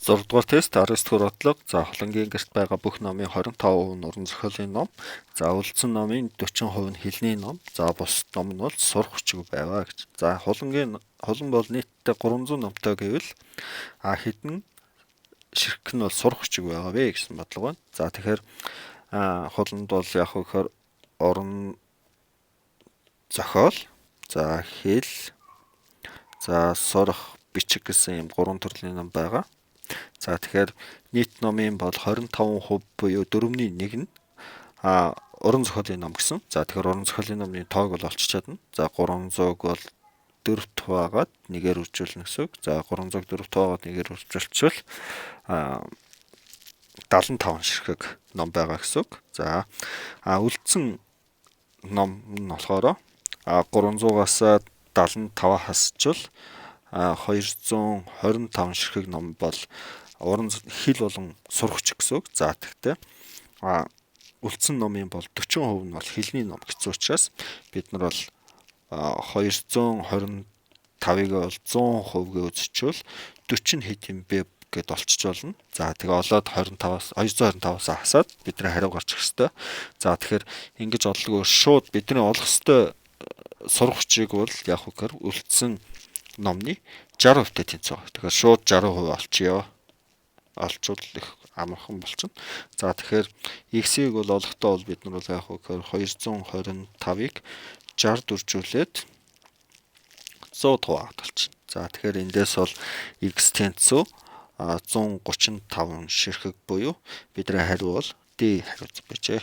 6 дугаар тест 19 дугаар бодлого. За Холонгийн гэрт байгаа бүх номын 25% нь уран зохиолын ном. За үлдсэн номын 40% нь хэлний ном. За бусад ном нь бол сурах хүчиг байваа гэж. За холон бол нийтдээ 300 номтой гэвэл хэдэн ширхэг нь бол сурах хүчиг байгаа вэ гэсэн бодлого байна. За тэгэхээр холонд бол яг хөөр уран зохиол, за хэл, за сурах бичиг гэсэн юм 3 төрлийн ном байгаа. За тэгэхээр нийт номын бол 25% буюу 4/1 нь уран зохиолын ном гэсэн. За тэгэхээр уран зохиолын номны тоог бол олчиж чадна. За 300-г бол 4-т хуваагаад нэгээр үржүүлнэ гэсэн үг. За 300-г 4-т хуваагаад нэгээр үржүүлчихвэл 75 ширхэг ном байгаа гэсэн үг. За үлдсэн ном нь болохоор 300-аас 75 хасчвал 225 ширхэг ном бол уран хэл болон сурах хүчиг гэсэн үг. За тэгтээ үлдсэн номын бол 40% нь бол хэлний ном гэсэн учраас бид нар бол 225-ыг бол 100% үзчихвэл 40 нь хэд юм бэ гэд олчиж болно. За тэгээ олоод 225-аас хасаад бидний хариу гарчих хэвээр. За тэгэхээр ингэж одлого шууд бидний олох хэвээр сурах хүчийг бол яг үгээр үлдсэн номны 60%-тэй тэнцүү. Тэгэхээр шууд 60% олчихё. Олчвол их амархан болчихно. За тэгэхээр x-ийг бол олохдоо бол бид нар бол яг үгээр 225-ыг 60 дүржүүлээд 100 хуваагаад болчихно. За тэгэхээр эндээс бол x тэнцүү 135 ширхэг буюу бидний хариу бол D хариу байжээ.